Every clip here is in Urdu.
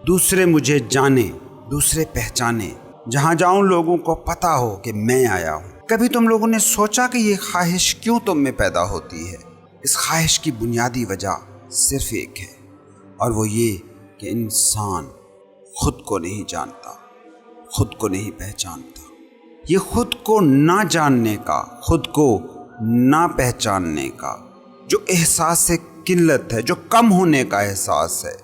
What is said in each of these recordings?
دوسرے مجھے جانے، دوسرے پہچانے، جہاں جاؤں لوگوں کو پتہ ہو کہ میں آیا ہوں۔ کبھی تم لوگوں نے سوچا کہ یہ خواہش کیوں تم میں پیدا ہوتی ہے؟ اس خواہش کی بنیادی وجہ صرف ایک ہے، اور وہ یہ کہ انسان خود کو نہیں جانتا، خود کو نہیں پہچانتا۔ یہ خود کو نہ جاننے کا، خود کو نہ پہچاننے کا جو احساس قلت ہے، جو کم ہونے کا احساس ہے،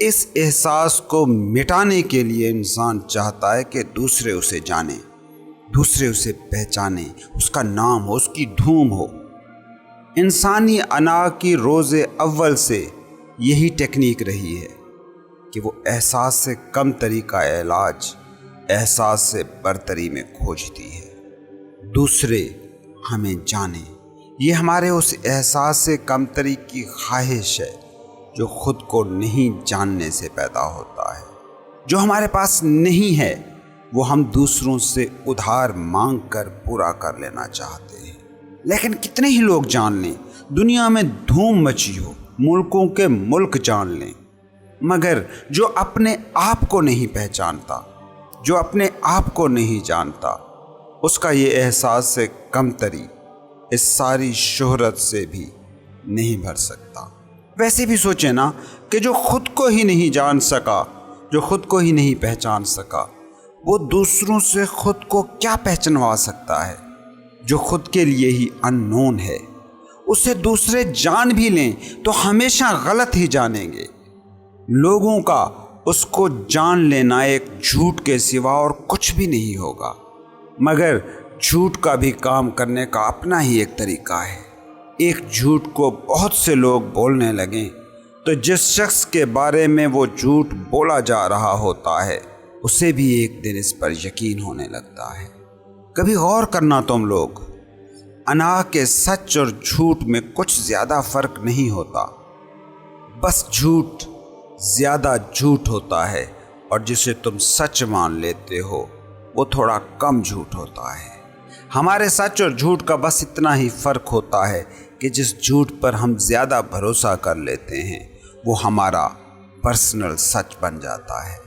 اس احساس کو مٹانے کے لیے انسان چاہتا ہے کہ دوسرے اسے جانیں، دوسرے اسے پہچانیں، اس کا نام ہو، اس کی دھوم ہو۔ انسانی انا کی روز اول سے یہی ٹیکنیک رہی ہے کہ وہ احساس سے کم تری کا علاج احساس سے برتری میں کھوجتی ہے۔ دوسرے ہمیں جانیں، یہ ہمارے اس احساس سے کم تری کی خواہش ہے جو خود کو نہیں جاننے سے پیدا ہوتا ہے۔ جو ہمارے پاس نہیں ہے وہ ہم دوسروں سے ادھار مانگ کر پورا کر لینا چاہتے ہیں۔ لیکن کتنے ہی لوگ جان لیں، دنیا میں دھوم مچی ہو، ملکوں کے ملک جان لیں، مگر جو اپنے آپ کو نہیں پہچانتا، جو اپنے آپ کو نہیں جانتا، اس کا یہ احساس سے کم تری اس ساری شہرت سے بھی نہیں بھر سکتا۔ ویسے بھی سوچیں نا کہ جو خود کو ہی نہیں جان سکا، جو خود کو ہی نہیں پہچان سکا، وہ دوسروں سے خود کو کیا پہچنوا سکتا ہے؟ جو خود کے لیے ہی اننون ہے، اسے دوسرے جان بھی لیں تو ہمیشہ غلط ہی جانیں گے۔ لوگوں کا اس کو جان لینا ایک جھوٹ کے سوا اور کچھ بھی نہیں ہوگا، مگر جھوٹ کا بھی کام کرنے کا اپنا ہی ایک طریقہ ہے۔ ایک جھوٹ کو بہت سے لوگ بولنے لگیں تو جس شخص کے بارے میں وہ جھوٹ بولا جا رہا ہوتا ہے اسے بھی ایک دن اس پر یقین ہونے لگتا ہے۔ کبھی غور کرنا تم لوگ، انا کے سچ اور جھوٹ میں کچھ زیادہ فرق نہیں ہوتا، بس جھوٹ زیادہ جھوٹ ہوتا ہے اور جسے تم سچ مان لیتے ہو وہ تھوڑا کم جھوٹ ہوتا ہے۔ ہمارے سچ اور جھوٹ کا بس اتنا ہی فرق ہوتا ہے کہ جس جھوٹ پر ہم زیادہ بھروسہ کر لیتے ہیں وہ ہمارا پرسنل سچ بن جاتا ہے۔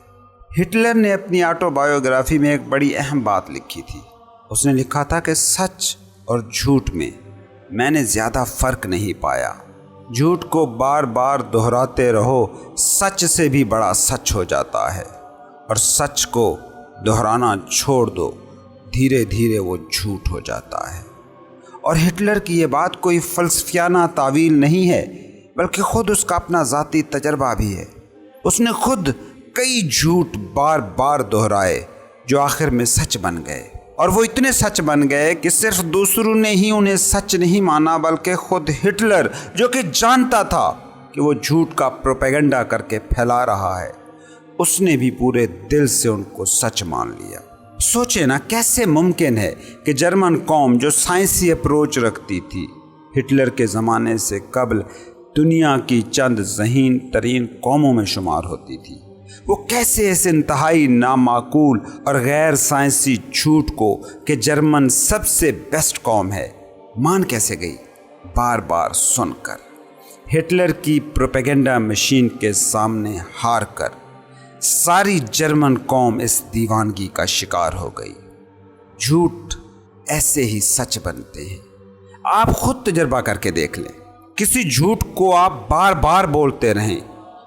ہٹلر نے اپنی آٹو بایوگرافی میں ایک بڑی اہم بات لکھی تھی۔ اس نے لکھا تھا کہ سچ اور جھوٹ میں نے زیادہ فرق نہیں پایا۔ جھوٹ کو بار بار دہراتے رہو، سچ سے بھی بڑا سچ ہو جاتا ہے، اور سچ کو دہرانا چھوڑ دو، دھیرے دھیرے وہ جھوٹ ہو جاتا ہے۔ اور ہٹلر کی یہ بات کوئی فلسفیانہ تعویل نہیں ہے، بلکہ خود اس کا اپنا ذاتی تجربہ بھی ہے۔ اس نے خود کئی جھوٹ بار بار دہرائے جو آخر میں سچ بن گئے، اور وہ اتنے سچ بن گئے کہ صرف دوسروں نے ہی انہیں سچ نہیں مانا، بلکہ خود ہٹلر جو کہ جانتا تھا کہ وہ جھوٹ کا پروپیگنڈا کر کے پھیلا رہا ہے، اس نے بھی پورے دل سے ان کو سچ مان لیا۔ سوچے نا کیسے ممکن ہے کہ جرمن قوم جو سائنسی اپروچ رکھتی تھی، ہٹلر کے زمانے سے قبل دنیا کی چند ذہین ترین قوموں میں شمار ہوتی تھی، وہ کیسے اس انتہائی نامعقول اور غیر سائنسی جھوٹ کو کہ جرمن سب سے بیسٹ قوم ہے مان کیسے گئی؟ بار بار سن کر، ہٹلر کی پروپیگنڈا مشین کے سامنے ہار کر ساری جرمن قوم اس دیوانگی کا شکار ہو گئی۔ جھوٹ ایسے ہی سچ بنتے ہیں۔ آپ خود تجربہ کر کے دیکھ لیں، کسی جھوٹ کو آپ بار بار بولتے رہیں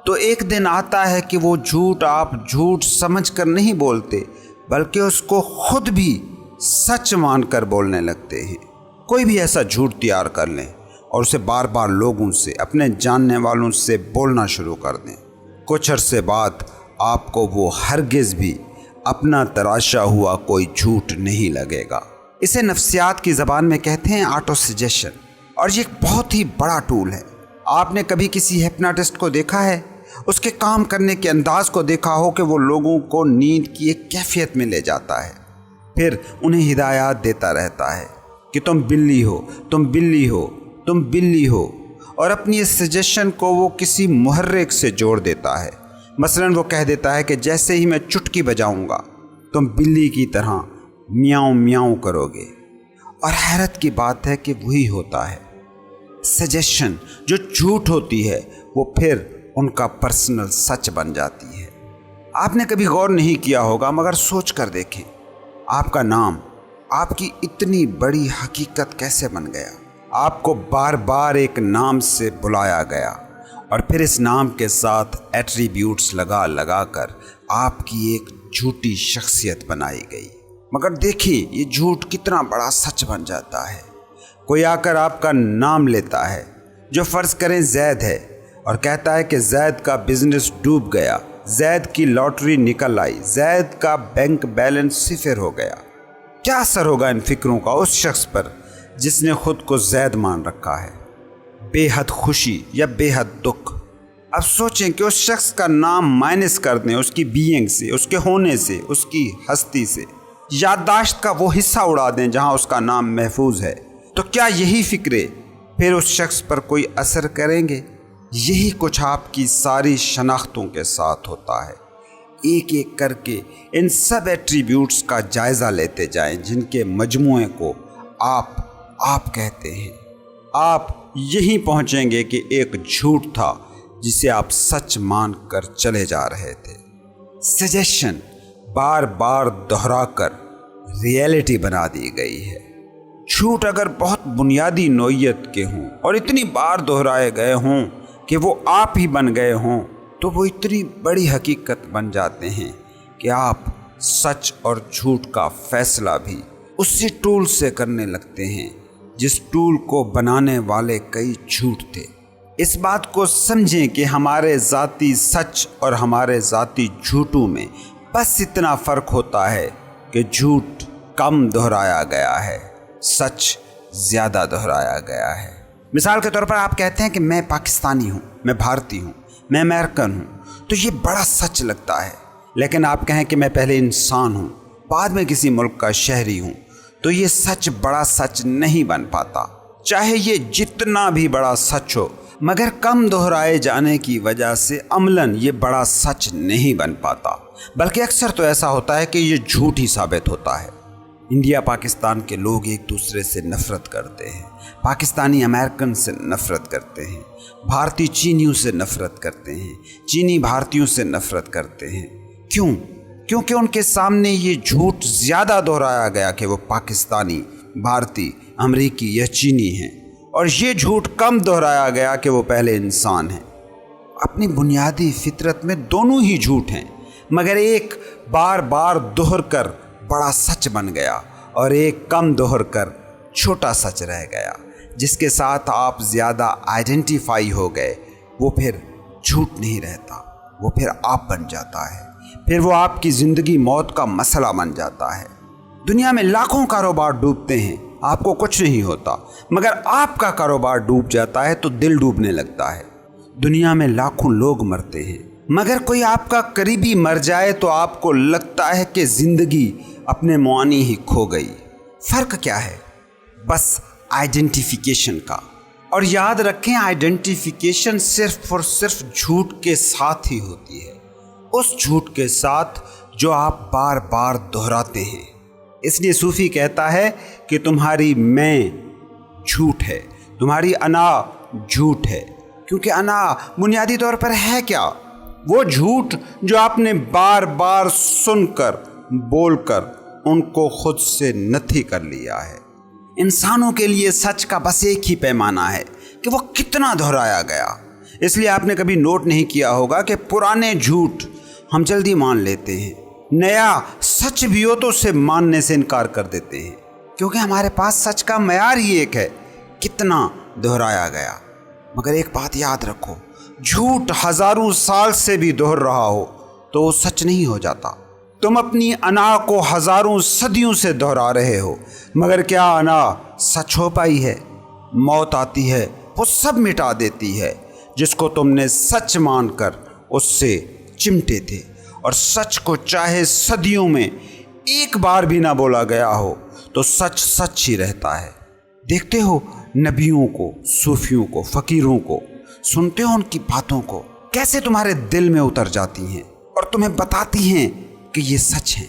تو ایک دن آتا ہے کہ وہ جھوٹ آپ جھوٹ سمجھ کر نہیں بولتے، بلکہ اس کو خود بھی سچ مان کر بولنے لگتے ہیں۔ کوئی بھی ایسا جھوٹ تیار کر لیں اور اسے بار بار لوگوں سے، اپنے جاننے والوں سے بولنا شروع کر دیں، کچھ عرصے بعد آپ کو وہ ہرگز بھی اپنا تراشا ہوا کوئی جھوٹ نہیں لگے گا۔ اسے نفسیات کی زبان میں کہتے ہیں آٹو سجیشن، اور یہ ایک بہت ہی بڑا ٹول ہے۔ آپ نے کبھی کسی ہپناٹسٹ کو دیکھا ہے؟ اس کے کام کرنے کے انداز کو دیکھا ہو کہ وہ لوگوں کو نیند کی ایک کیفیت میں لے جاتا ہے، پھر انہیں ہدایات دیتا رہتا ہے کہ تم بلی ہو، تم بلی ہو، تم بلی ہو، اور اپنی اس سجیشن کو وہ کسی محرک سے جوڑ دیتا ہے۔ مثلاً وہ کہہ دیتا ہے کہ جیسے ہی میں چٹکی بجاؤں گا تم بلی کی طرح میاؤں میاؤں کرو گے، اور حیرت کی بات ہے کہ وہی ہوتا ہے۔ سجیشن جو جھوٹ ہوتی ہے وہ پھر ان کا پرسنل سچ بن جاتی ہے۔ آپ نے کبھی غور نہیں کیا ہوگا مگر سوچ کر دیکھیں، آپ کا نام آپ کی اتنی بڑی حقیقت کیسے بن گیا؟ آپ کو بار بار ایک نام سے بلایا گیا اور پھر اس نام کے ساتھ ایٹریبیوٹس لگا لگا کر آپ کی ایک جھوٹی شخصیت بنائی گئی۔ مگر دیکھیں یہ جھوٹ کتنا بڑا سچ بن جاتا ہے۔ کوئی آ کر آپ کا نام لیتا ہے جو فرض کریں زید ہے اور کہتا ہے کہ زید کا بزنس ڈوب گیا، زید کی لاٹری نکل آئی، زید کا بینک بیلنس صفر ہو گیا۔ کیا اثر ہوگا ان فکروں کا اس شخص پر جس نے خود کو زید مان رکھا ہے؟ بے حد خوشی یا بے حد دکھ؟ اب سوچیں کہ اس شخص کا نام مائنس کر دیں اس کی بینگ سے، اس کے ہونے سے، اس کی ہستی سے، یادداشت کا وہ حصہ اڑا دیں جہاں اس کا نام محفوظ ہے، تو کیا یہی فکرے پھر اس شخص پر کوئی اثر کریں گے؟ یہی کچھ آپ کی ساری شناختوں کے ساتھ ہوتا ہے۔ ایک ایک کر کے ان سب ایٹریبیوٹس کا جائزہ لیتے جائیں جن کے مجموعے کو آپ کہتے ہیں۔ آپ یہیں پہنچیں گے کہ ایک جھوٹ تھا جسے آپ سچ مان کر چلے جا رہے تھے۔ سجیشن بار بار دہرا کر ریئلٹی بنا دی گئی ہے۔ جھوٹ اگر بہت بنیادی نوعیت کے ہوں اور اتنی بار دہرائے گئے ہوں کہ وہ آپ ہی بن گئے ہوں تو وہ اتنی بڑی حقیقت بن جاتے ہیں کہ آپ سچ اور جھوٹ کا فیصلہ بھی اسی ٹول سے کرنے لگتے ہیں جس ٹول کو بنانے والے کئی جھوٹ تھے۔ اس بات کو سمجھیں کہ ہمارے ذاتی سچ اور ہمارے ذاتی جھوٹوں میں بس اتنا فرق ہوتا ہے کہ جھوٹ کم دہرایا گیا ہے، سچ زیادہ دہرایا گیا ہے۔ مثال کے طور پر آپ کہتے ہیں کہ میں پاکستانی ہوں، میں بھارتی ہوں، میں امریکن ہوں، تو یہ بڑا سچ لگتا ہے۔ لیکن آپ کہیں کہ میں پہلے انسان ہوں، بعد میں کسی ملک کا شہری ہوں، تو یہ سچ بڑا سچ نہیں بن پاتا، چاہے یہ جتنا بھی بڑا سچ ہو، مگر کم دہرائے جانے کی وجہ سے عملاً یہ بڑا سچ نہیں بن پاتا، بلکہ اکثر تو ایسا ہوتا ہے کہ یہ جھوٹ ہی ثابت ہوتا ہے۔ انڈیا پاکستان کے لوگ ایک دوسرے سے نفرت کرتے ہیں، پاکستانی امریکن سے نفرت کرتے ہیں، بھارتی چینیوں سے نفرت کرتے ہیں، چینی بھارتیوں سے نفرت کرتے ہیں۔ کیوں؟ کیونکہ ان کے سامنے یہ جھوٹ زیادہ دہرایا گیا کہ وہ پاکستانی، بھارتی، امریکی یا چینی ہیں، اور یہ جھوٹ کم دہرایا گیا کہ وہ پہلے انسان ہیں۔ اپنی بنیادی فطرت میں دونوں ہی جھوٹ ہیں، مگر ایک بار بار دہر کر بڑا سچ بن گیا اور ایک کم دہر کر چھوٹا سچ رہ گیا، جس کے ساتھ آپ زیادہ آئیڈینٹیفائی ہو گئے۔ وہ پھر جھوٹ نہیں رہتا، وہ پھر آپ بن جاتا ہے، پھر وہ آپ کی زندگی موت کا مسئلہ بن جاتا ہے۔ دنیا میں لاکھوں کاروبار ڈوبتے ہیں، آپ کو کچھ نہیں ہوتا، مگر آپ کا کاروبار ڈوب جاتا ہے تو دل ڈوبنے لگتا ہے۔ دنیا میں لاکھوں لوگ مرتے ہیں، مگر کوئی آپ کا قریبی مر جائے تو آپ کو لگتا ہے کہ زندگی اپنے معانی ہی کھو گئی۔ فرق کیا ہے؟ بس آئیڈینٹیفیکیشن کا۔ اور یاد رکھیں آئیڈینٹیفیکیشن صرف اور صرف جھوٹ کے ساتھ ہی ہوتی ہے، اس جھوٹ کے ساتھ جو آپ بار بار دہراتے ہیں۔ اس لیے صوفی کہتا ہے کہ تمہاری میں جھوٹ ہے، تمہاری انا جھوٹ ہے، کیونکہ انا بنیادی طور پر ہے کیا؟ وہ جھوٹ جو آپ نے بار بار سن کر، بول کر ان کو خود سے نتھی کر لیا ہے۔ انسانوں کے لیے سچ کا بس ایک ہی پیمانہ ہے کہ وہ کتنا دہرایا گیا۔ اس لیے آپ نے کبھی نوٹ نہیں کیا ہوگا کہ پرانے جھوٹ ہم جلدی مان لیتے ہیں، نیا سچ بھی ہو تو اسے ماننے سے انکار کر دیتے ہیں، کیونکہ ہمارے پاس سچ کا معیار ہی ایک ہے، کتنا دہرایا گیا۔ مگر ایک بات یاد رکھو، جھوٹ ہزاروں سال سے بھی دہر رہا ہو تو وہ سچ نہیں ہو جاتا۔ تم اپنی انا کو ہزاروں صدیوں سے دہرا رہے ہو، مگر کیا انا سچ ہو پائی ہے؟ موت آتی ہے، وہ سب مٹا دیتی ہے جس کو تم نے سچ مان کر اس سے چمٹے تھے، اور سچ کو چاہے صدیوں میں ایک بار بھی نہ بولا گیا ہو تو سچ سچ ہی رہتا ہے۔ دیکھتے ہو نبیوں کو، صوفیوں کو، فقیروں کو، سنتے ہو ان کی باتوں کو، کیسے تمہارے دل میں اتر جاتی ہیں اور تمہیں بتاتی ہیں کہ یہ سچ ہے۔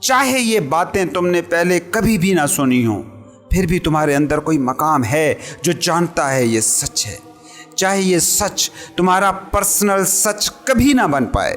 چاہے یہ باتیں تم نے پہلے کبھی بھی نہ سنی ہوں، پھر بھی تمہارے اندر کوئی مقام ہے جو جانتا ہے یہ سچ ہے۔ چاہے یہ سچ تمہارا پرسنل سچ کبھی نہ بن پائے،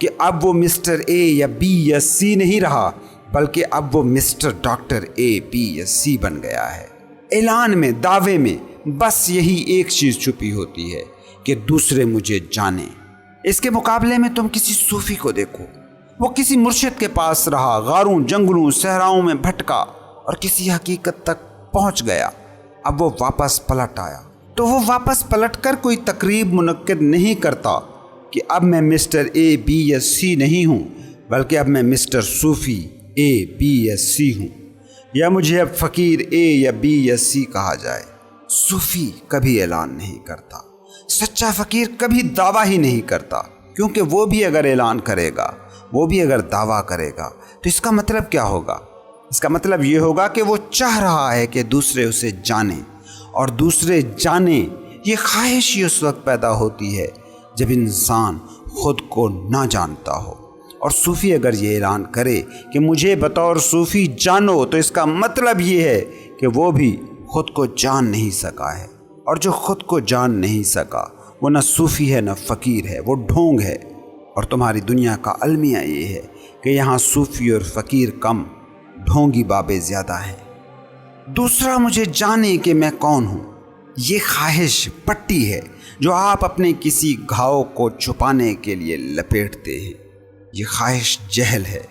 کہ اب وہ مسٹر اے یا بی یا سی نہیں رہا، بلکہ اب وہ مسٹر ڈاکٹر اے بی یا سی بن گیا ہے۔ اعلان میں، دعوے میں بس یہی ایک چیز چھپی ہوتی ہے کہ دوسرے مجھے جانیں۔ اس کے مقابلے میں تم کسی صوفی کو دیکھو، وہ کسی مرشد کے پاس رہا، غاروں جنگلوں صحراؤں میں بھٹکا اور کسی حقیقت تک پہنچ گیا۔ اب وہ واپس پلٹ آیا تو وہ واپس پلٹ کر کوئی تقریب منعقد نہیں کرتا کہ اب میں مسٹر اے بی یا سی نہیں ہوں، بلکہ اب میں مسٹر صوفی اے بی یا سی ہوں، یا مجھے اب فقیر اے یا بی یا سی کہا جائے۔ صوفی کبھی اعلان نہیں کرتا، سچا فقیر کبھی دعویٰ ہی نہیں کرتا، کیونکہ وہ بھی اگر اعلان کرے گا، وہ بھی اگر دعویٰ کرے گا تو اس کا مطلب کیا ہوگا؟ اس کا مطلب یہ ہوگا کہ وہ چاہ رہا ہے کہ دوسرے اسے جانیں، اور دوسرے جانیں، یہ خواہش ہی اس وقت پیدا ہوتی ہے جب انسان خود کو نہ جانتا ہو۔ اور صوفی اگر یہ اعلان کرے کہ مجھے بطور صوفی جانو، تو اس کا مطلب یہ ہے کہ وہ بھی خود کو جان نہیں سکا ہے، اور جو خود کو جان نہیں سکا وہ نہ صوفی ہے نہ فقیر ہے، وہ ڈھونگ ہے۔ اور تمہاری دنیا کا المیہ یہ ہے کہ یہاں صوفی اور فقیر کم، ڈھونگی بابے زیادہ ہیں۔ دوسرا مجھے جانے کہ میں کون ہوں، یہ خواہش پٹی ہے جو آپ اپنے کسی گھاؤ کو چھپانے کے لیے لپیٹتے ہیں۔ یہ خواہش جہل ہے۔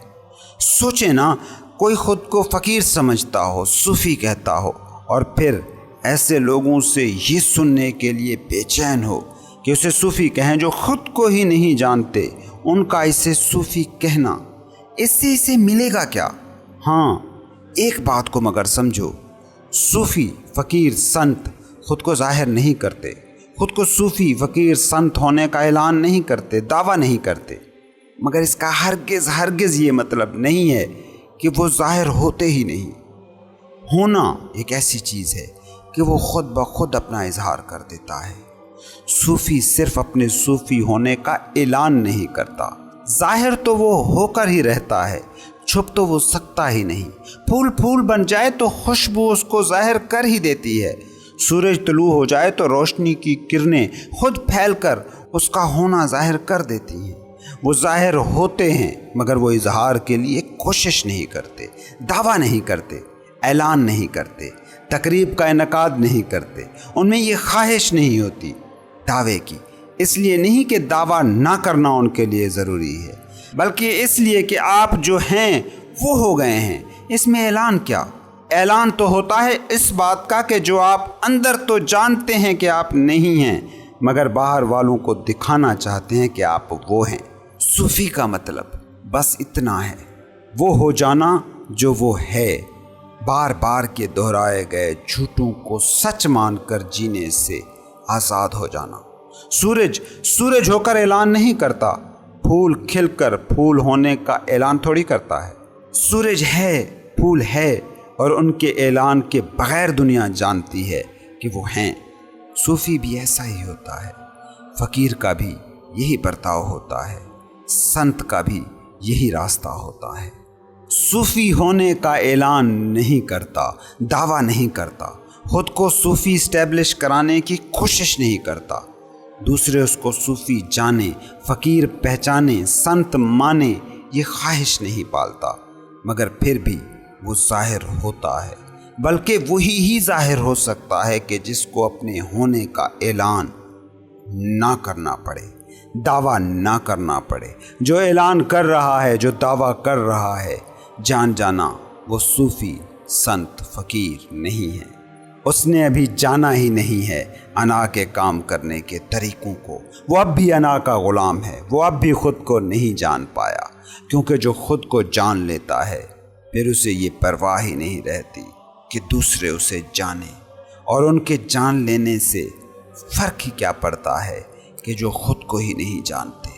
سوچیں نا، کوئی خود کو فقیر سمجھتا ہو، صوفی کہتا ہو، اور پھر ایسے لوگوں سے یہ سننے کے لیے بے چین ہو کہ اسے صوفی کہیں جو خود کو ہی نہیں جانتے، ان کا اسے صوفی کہنا، اس سے اسے ملے گا کیا؟ ہاں، ایک بات کو مگر سمجھو، صوفی فقیر سنت خود کو ظاہر نہیں کرتے، خود کو صوفی فقیر سنت ہونے کا اعلان نہیں کرتے، دعویٰ نہیں کرتے، مگر اس کا ہرگز یہ مطلب نہیں ہے کہ وہ ظاہر ہوتے ہی نہیں۔ ہونا ایک ایسی چیز ہے کہ وہ خود بخود اپنا اظہار کر دیتا ہے۔ صوفی صرف اپنے صوفی ہونے کا اعلان نہیں کرتا، ظاہر تو وہ ہو کر ہی رہتا ہے، چھپ تو وہ سکتا ہی نہیں۔ پھول بن جائے تو خوشبو اس کو ظاہر کر ہی دیتی ہے، سورج طلوع ہو جائے تو روشنی کی کرنیں خود پھیل کر اس کا ہونا ظاہر کر دیتی ہیں۔ وہ ظاہر ہوتے ہیں مگر وہ اظہار کے لیے کوشش نہیں کرتے، دعویٰ نہیں کرتے، اعلان نہیں کرتے، تقریب کا انعقاد نہیں کرتے، ان میں یہ خواہش نہیں ہوتی دعوے کی۔ اس لیے نہیں کہ دعویٰ نہ کرنا ان کے لیے ضروری ہے، بلکہ اس لیے کہ آپ جو ہیں وہ ہو گئے ہیں۔ اس میں اعلان کیا؟ اعلان تو ہوتا ہے اس بات کا کہ جو آپ اندر تو جانتے ہیں کہ آپ نہیں ہیں، مگر باہر والوں کو دکھانا چاہتے ہیں کہ آپ وہ ہیں۔ صوفی کا مطلب بس اتنا ہے، وہ ہو جانا جو وہ ہے، بار بار کے دہرائے گئے جھوٹوں کو سچ مان کر جینے سے آزاد ہو جانا۔ سورج ہو کر اعلان نہیں کرتا، پھول کھل کر پھول ہونے کا اعلان تھوڑی کرتا ہے۔ سورج ہے، پھول ہے، اور ان کے اعلان کے بغیر دنیا جانتی ہے کہ وہ ہیں۔ صوفی بھی ایسا ہی ہوتا ہے، فقیر کا بھی یہی برتاؤ ہوتا ہے، سنت کا بھی یہی راستہ ہوتا ہے۔ صوفی ہونے کا اعلان نہیں کرتا، دعویٰ نہیں کرتا، خود کو صوفی اسٹیبلش کرانے کی کوشش نہیں کرتا، دوسرے اس کو صوفی جانیں، فقیر پہچانیں، سنت مانیں، یہ خواہش نہیں پالتا، مگر پھر بھی وہ ظاہر ہوتا ہے، بلکہ وہی ہی ظاہر ہو سکتا ہے کہ جس کو اپنے ہونے کا اعلان نہ کرنا پڑے، دعویٰ نہ کرنا پڑے۔ جو اعلان کر رہا ہے، جو دعویٰ کر رہا ہے، جان جانا وہ صوفی سنت فقیر نہیں ہے۔ اس نے ابھی جانا ہی نہیں ہے انا کے کام کرنے کے طریقوں کو، وہ اب بھی انا کا غلام ہے، وہ اب بھی خود کو نہیں جان پایا، کیونکہ جو خود کو جان لیتا ہے پھر اسے یہ پرواہ ہی نہیں رہتی کہ دوسرے اسے جانیں، اور ان کے جان لینے سے فرق ہی کیا پڑتا ہے کہ جو خود کو ہی نہیں جانتے۔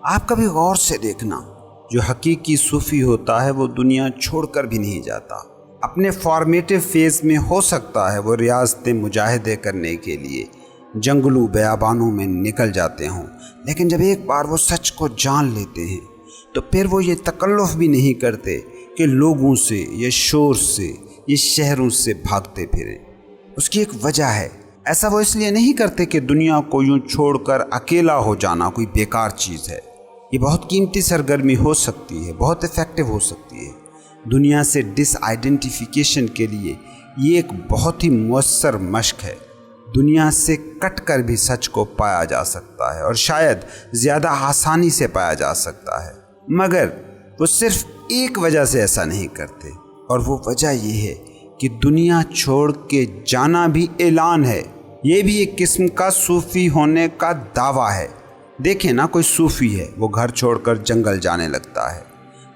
آپ کبھی غور سے دیکھنا، جو حقیقی صوفی ہوتا ہے وہ دنیا چھوڑ کر بھی نہیں جاتا۔ اپنے فارمیٹو فیز میں ہو سکتا ہے وہ ریاضتیں مجاہدے کرنے کے لیے جنگلوں بیابانوں میں نکل جاتے ہوں، لیکن جب ایک بار وہ سچ کو جان لیتے ہیں تو پھر وہ یہ تکلف بھی نہیں کرتے کہ لوگوں سے یا شور سے یا شہروں سے بھاگتے پھریں۔ اس کی ایک وجہ ہے، ایسا وہ اس لیے نہیں کرتے کہ دنیا کو یوں چھوڑ کر اکیلا ہو جانا کوئی بیکار چیز ہے، یہ بہت قیمتی سرگرمی ہو سکتی ہے، بہت افیکٹو ہو سکتی ہے۔ دنیا سے ڈس آئیڈینٹیفیکیشن کے لیے یہ ایک بہت ہی مؤثر مشق ہے۔ دنیا سے کٹ کر بھی سچ کو پایا جا سکتا ہے، اور شاید زیادہ آسانی سے پایا جا سکتا ہے، مگر وہ صرف ایک وجہ سے ایسا نہیں کرتے، اور وہ وجہ یہ ہے کہ دنیا چھوڑ کے جانا بھی اعلان ہے۔ یہ بھی ایک قسم کا صوفی ہونے کا دعویٰ ہے۔ دیکھیں نا، کوئی صوفی ہے، وہ گھر چھوڑ کر جنگل جانے لگتا ہے،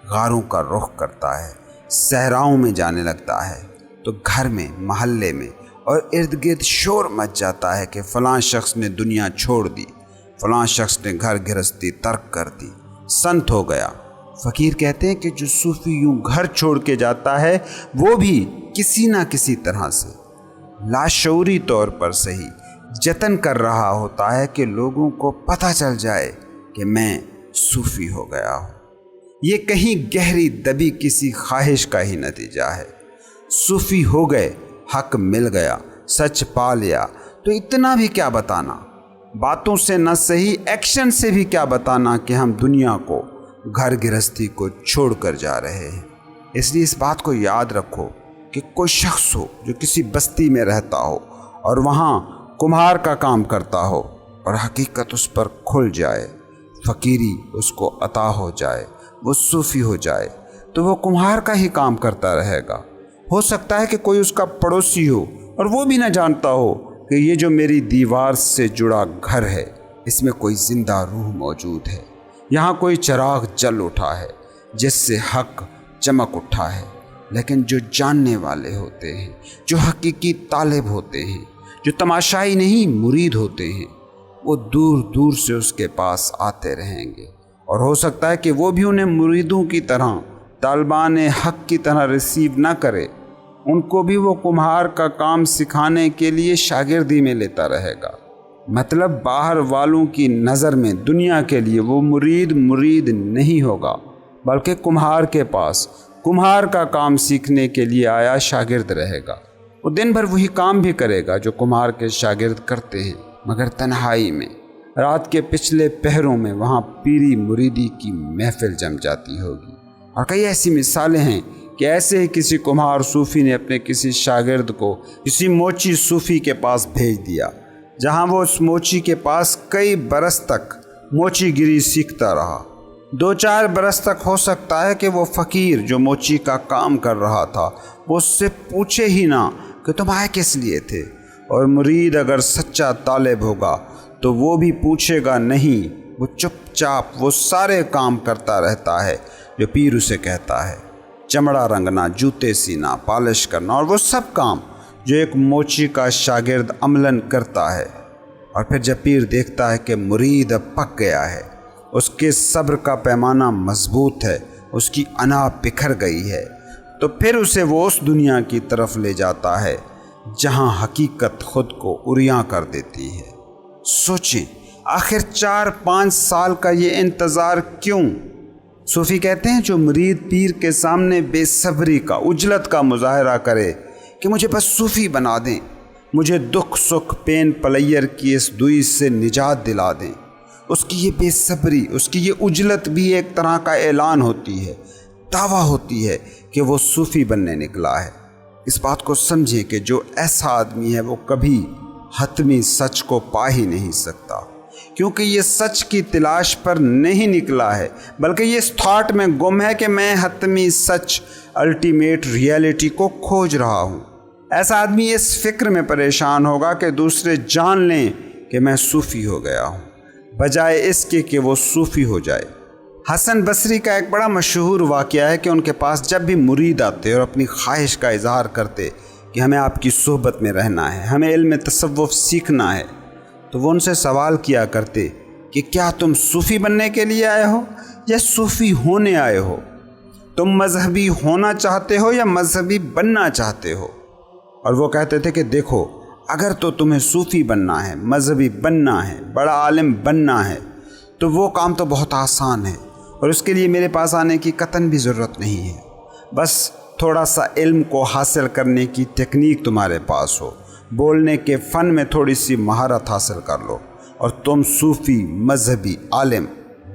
غاروں کا رخ کرتا ہے، صحراؤں میں جانے لگتا ہے، تو گھر میں، محلے میں اور ارد گرد شور مچ جاتا ہے کہ فلاں شخص نے دنیا چھوڑ دی، فلاں شخص نے گھر گھرستی ترک کر دی، سنت ہو گیا۔ فقیر کہتے ہیں کہ جو صوفی یوں گھر چھوڑ کے جاتا ہے، وہ بھی کسی نہ کسی طرح سے لاشعوری طور پر صحیح جتن کر رہا ہوتا ہے کہ لوگوں کو پتہ چل جائے کہ میں صوفی ہو گیا ہوں۔ یہ کہیں گہری دبی کسی خواہش کا ہی نتیجہ ہے۔ صوفی ہو گئے، حق مل گیا، سچ پا لیا، تو اتنا بھی کیا بتانا، باتوں سے نہ صحیح ایکشن سے بھی کیا بتانا کہ ہم دنیا کو، گھر گرہستی کو چھوڑ کر جا رہے ہیں۔ اس لیے اس بات کو یاد رکھو کہ کوئی شخص ہو جو کسی بستی میں رہتا ہو اور وہاں کمہار کا کام کرتا ہو، اور حقیقت اس پر کھل جائے، فقیری اس کو عطا ہو جائے، وہ صوفی ہو جائے، تو وہ کمہار کا ہی کام کرتا رہے گا۔ ہو سکتا ہے کہ کوئی اس کا پڑوسی ہو اور وہ بھی نہ جانتا ہو کہ یہ جو میری دیوار سے جڑا گھر ہے، اس میں کوئی زندہ روح موجود ہے، یہاں کوئی چراغ جل اٹھا ہے جس سے حق چمک اٹھا ہے۔ لیکن جو جاننے والے ہوتے ہیں، جو حقیقی طالب ہوتے ہیں، جو تماشائی نہیں مرید ہوتے ہیں، وہ دور دور سے اس کے پاس آتے رہیں گے، اور ہو سکتا ہے کہ وہ بھی انہیں مریدوں کی طرح، طالبان حق کی طرح ریسیو نہ کرے، ان کو بھی وہ کمہار کا کام سکھانے کے لیے شاگردی میں لیتا رہے گا۔ مطلب باہر والوں کی نظر میں دنیا کے لیے وہ مرید نہیں ہوگا، بلکہ کمہار کے پاس کمہار کا کام سیکھنے کے لیے آیا شاگرد رہے گا۔ وہ دن بھر وہی کام بھی کرے گا جو کمہار کے شاگرد کرتے ہیں، مگر تنہائی میں، رات کے پچھلے پہروں میں وہاں پیری مریدی کی محفل جم جاتی ہوگی۔ اور کئی ایسی مثالیں ہیں کہ ایسے ہی کسی کمہار صوفی نے اپنے کسی شاگرد کو کسی موچی صوفی کے پاس بھیج دیا، جہاں وہ اس موچی کے پاس کئی برس تک موچی گری سیکھتا رہا۔ 2-4 برس تک ہو سکتا ہے کہ وہ فقیر جو موچی کا کام کر رہا تھا، وہ اس سے پوچھے ہی نہ کہ تم آئے کس لیے تھے، اور مرید اگر سچا طالب ہوگا تو وہ بھی پوچھے گا نہیں، وہ چپ چاپ وہ سارے کام کرتا رہتا ہے جو پیر اسے کہتا ہے، چمڑا رنگنا، جوتے سینا، پالش کرنا، اور وہ سب کام جو ایک موچی کا شاگرد عملاً کرتا ہے۔ اور پھر جب پیر دیکھتا ہے کہ مرید اب پک گیا ہے، اس کے صبر کا پیمانہ مضبوط ہے، اس کی انا بکھر گئی ہے، تو پھر اسے وہ اس دنیا کی طرف لے جاتا ہے جہاں حقیقت خود کو عریاں کر دیتی ہے۔ سوچیں، آخر 4-5 سال کا یہ انتظار کیوں؟ صوفی کہتے ہیں جو مرید پیر کے سامنے بے صبری کا، عجلت کا مظاہرہ کرے کہ مجھے بس صوفی بنا دیں، مجھے دکھ سکھ پین پلیر کی اس دوئی سے نجات دلا دیں، اس کی یہ بے صبری، اس کی یہ عجلت بھی ایک طرح کا اعلان ہوتی ہے، دعویٰ ہوتی ہے کہ وہ صوفی بننے نکلا ہے۔ اس بات کو سمجھیں کہ جو ایسا آدمی ہے وہ کبھی حتمی سچ کو پا ہی نہیں سکتا، کیونکہ یہ سچ کی تلاش پر نہیں نکلا ہے، بلکہ یہ اس تھاٹ میں گم ہے کہ میں حتمی سچ، الٹیمیٹ ریئلٹی کو کھوج رہا ہوں۔ ایسا آدمی اس فکر میں پریشان ہوگا کہ دوسرے جان لیں کہ میں صوفی ہو گیا ہوں، بجائے اس کے کہ وہ صوفی ہو جائے۔ حسن بصری کا ایک بڑا مشہور واقعہ ہے کہ ان کے پاس جب بھی مرید آتے اور اپنی خواہش کا اظہار کرتے کہ ہمیں آپ کی صحبت میں رہنا ہے، ہمیں علم تصوف سیکھنا ہے، تو وہ ان سے سوال کیا کرتے کہ کیا تم صوفی بننے کے لیے آئے ہو یا صوفی ہونے آئے ہو؟ تم مذہبی ہونا چاہتے ہو یا مذہبی بننا چاہتے ہو؟ اور وہ کہتے تھے کہ دیکھو، اگر تو تمہیں صوفی بننا ہے، مذہبی بننا ہے، بڑا عالم بننا ہے، تو وہ کام تو بہت آسان ہے، اور اس کے لیے میرے پاس آنے کی قطعاً بھی ضرورت نہیں ہے۔ بس تھوڑا سا علم کو حاصل کرنے کی ٹیکنیک تمہارے پاس ہو، بولنے کے فن میں تھوڑی سی مہارت حاصل کر لو، اور تم صوفی، مذہبی، عالم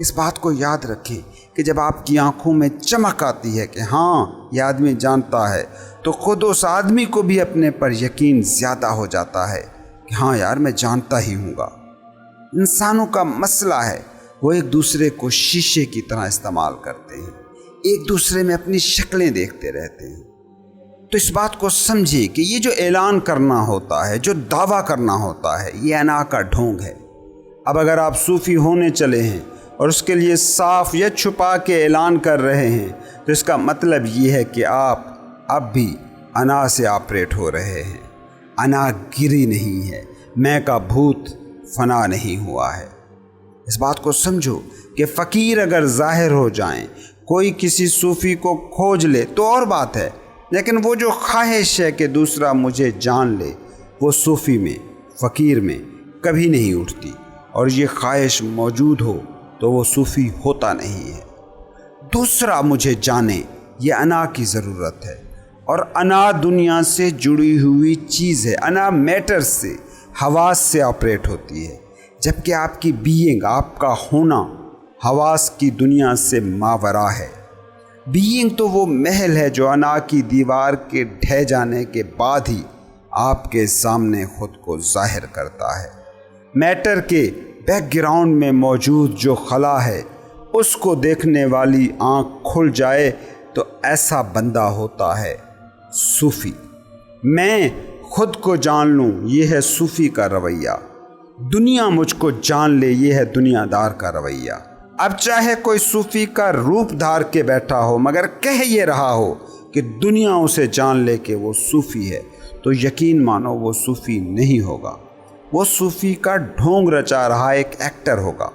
اس بات کو یاد رکھیں کہ جب آپ کی آنکھوں میں چمک آتی ہے کہ ہاں یہ آدمی جانتا ہے، تو خود اس آدمی کو بھی اپنے پر یقین زیادہ ہو جاتا ہے کہ ہاں یار میں جانتا ہی ہوں گا۔ انسانوں کا مسئلہ ہے وہ ایک دوسرے کو شیشے کی طرح استعمال کرتے ہیں، ایک دوسرے میں اپنی شکلیں دیکھتے رہتے ہیں۔ تو اس بات کو سمجھیے کہ یہ جو اعلان کرنا ہوتا ہے، جو دعویٰ کرنا ہوتا ہے، یہ انا کا ڈھونگ ہے۔ اب اگر آپ صوفی ہونے چلے ہیں اور اس کے لیے صاف یا چھپا کے اعلان کر رہے ہیں، تو اس کا مطلب یہ ہے کہ آپ اب بھی انا سے آپریٹ ہو رہے ہیں۔ انا گری نہیں ہے، میں کا بھوت فنا نہیں ہوا ہے۔ اس بات کو سمجھو کہ فقیر اگر ظاہر ہو جائیں، کوئی کسی صوفی کو کھوج لے تو اور بات ہے، لیکن وہ جو خواہش ہے کہ دوسرا مجھے جان لے، وہ صوفی میں، فقیر میں کبھی نہیں اٹھتی، اور یہ خواہش موجود ہو تو وہ صوفی ہوتا نہیں ہے۔ دوسرا مجھے جانے، یہ انا کی ضرورت ہے، اور انا دنیا سے جڑی ہوئی چیز ہے۔ انا میٹر سے، حواس سے آپریٹ ہوتی ہے، جبکہ آپ کی بینگ، آپ کا ہونا حواس کی دنیا سے ماورا ہے۔ بینگ تو وہ محل ہے جو انا کی دیوار کے ڈھہ جانے کے بعد ہی آپ کے سامنے خود کو ظاہر کرتا ہے۔ میٹر کے بیک گراؤنڈ میں موجود جو خلا ہے، اس کو دیکھنے والی آنکھ کھل جائے تو ایسا بندہ ہوتا ہے صوفی۔ میں خود کو جان لوں، یہ ہے صوفی کا رویہ۔ دنیا مجھ کو جان لے، یہ ہے دنیا دار کا رویہ۔ اب چاہے کوئی صوفی کا روپ دھار کے بیٹھا ہو، مگر کہہ یہ رہا ہو کہ دنیا اسے جان لے کہ وہ صوفی ہے، تو یقین مانو وہ صوفی نہیں ہوگا، وہ صوفی کا ڈھونگ رچا رہا ایک ایکٹر ہوگا۔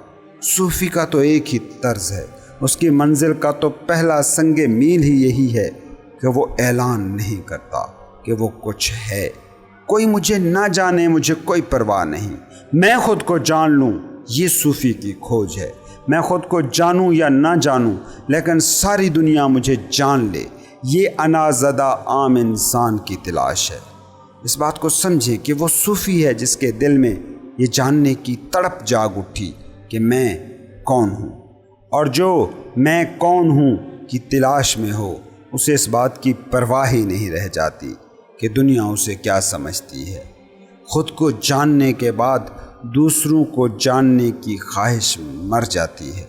صوفی کا تو ایک ہی طرز ہے، اس کی منزل کا تو پہلا سنگ میل ہی یہی ہے کہ وہ اعلان نہیں کرتا کہ وہ کچھ ہے۔ کوئی مجھے نہ جانے، مجھے کوئی پرواہ نہیں، میں خود کو جان لوں، یہ صوفی کی کھوج ہے۔ میں خود کو جانوں یا نہ جانوں، لیکن ساری دنیا مجھے جان لے، یہ انا زدہ عام انسان کی تلاش ہے۔ اس بات کو سمجھیں کہ وہ صوفی ہے جس کے دل میں یہ جاننے کی تڑپ جاگ اٹھی کہ میں کون ہوں، اور جو میں کون ہوں کی تلاش میں ہو، اسے اس بات کی پرواہ ہی نہیں رہ جاتی کہ دنیا اسے کیا سمجھتی ہے۔ خود کو جاننے کے بعد دوسروں کو جاننے کی خواہش مر جاتی ہے۔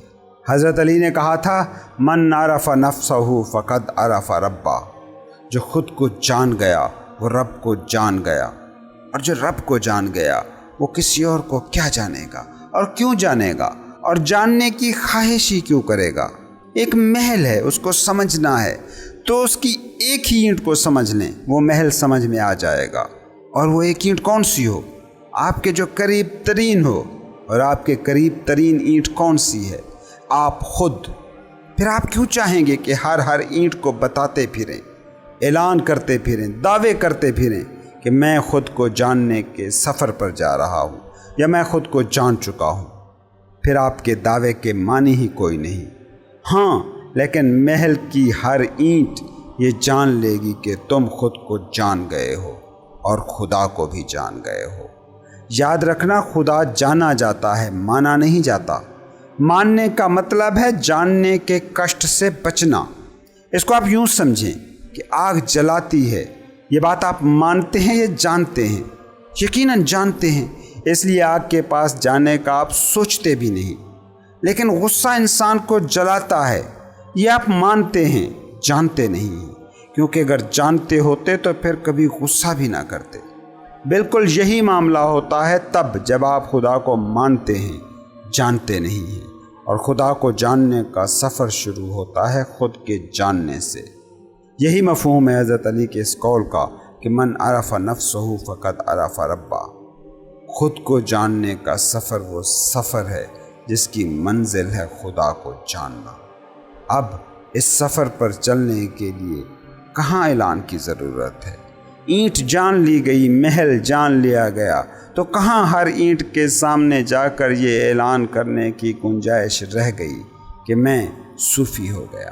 حضرت علی نے کہا تھا، من عرف نفسہ فقد عرف ربہ، جو خود کو جان گیا وہ رب کو جان گیا، اور جو رب کو جان گیا وہ کسی اور کو کیا جانے گا اور کیوں جانے گا، اور جاننے کی خواہش ہی کیوں کرے گا؟ ایک محل ہے، اس کو سمجھنا ہے تو اس کی ایک ہی اینٹ کو سمجھ لیں، وہ محل سمجھ میں آ جائے گا۔ اور وہ ایک اینٹ کون سی ہو؟ آپ کے جو قریب ترین ہو، اور آپ کے قریب ترین اینٹ کون سی ہے؟ آپ خود۔ پھر آپ کیوں چاہیں گے کہ ہر اینٹ کو بتاتے پھریں، اعلان کرتے پھریں، دعوے کرتے پھریں کہ میں خود کو جاننے کے سفر پر جا رہا ہوں، یا میں خود کو جان چکا ہوں؟ پھر آپ کے دعوے کے معنی ہی کوئی نہیں۔ ہاں، لیکن محل کی ہر اینٹ یہ جان لے گی کہ تم خود کو جان گئے ہو اور خدا کو بھی جان گئے ہو۔ یاد رکھنا، خدا جانا جاتا ہے، مانا نہیں جاتا۔ ماننے کا مطلب ہے جاننے کے کشٹ سے بچنا۔ اس کو آپ یوں سمجھیں کہ آگ جلاتی ہے، یہ بات آپ مانتے ہیں یا جانتے ہیں؟ یقیناً جانتے ہیں، اس لیے آگ کے پاس جانے کا آپ سوچتے بھی نہیں۔ لیکن غصہ انسان کو جلاتا ہے، یہ آپ مانتے ہیں، جانتے نہیں ہیں، کیونکہ اگر جانتے ہوتے تو پھر کبھی غصہ بھی نہ کرتے۔ بالکل یہی معاملہ ہوتا ہے تب جب آپ خدا کو مانتے ہیں، جانتے نہیں ہیں، اور خدا کو جاننے کا سفر شروع ہوتا ہے خود کے جاننے سے۔ یہی مفہوم ہے حضرت علی کے اس قول کا کہ من عرف نفسہ فقد عرف ربہ۔ خود کو جاننے کا سفر وہ سفر ہے جس کی منزل ہے خدا کو جاننا۔ اب اس سفر پر چلنے کے لیے کہاں اعلان کی ضرورت ہے؟ اینٹ جان لی گئی، محل جان لیا گیا، تو کہاں ہر اینٹ کے سامنے جا کر یہ اعلان کرنے کی گنجائش رہ گئی کہ میں صوفی ہو گیا؟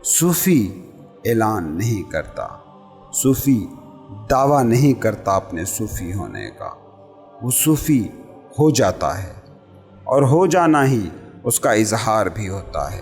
صوفی اعلان نہیں کرتا، صوفی دعویٰ نہیں کرتا اپنے صوفی ہونے کا، وہ صوفی ہو جاتا ہے، اور ہو جانا ہی اس کا اظہار بھی ہوتا ہے۔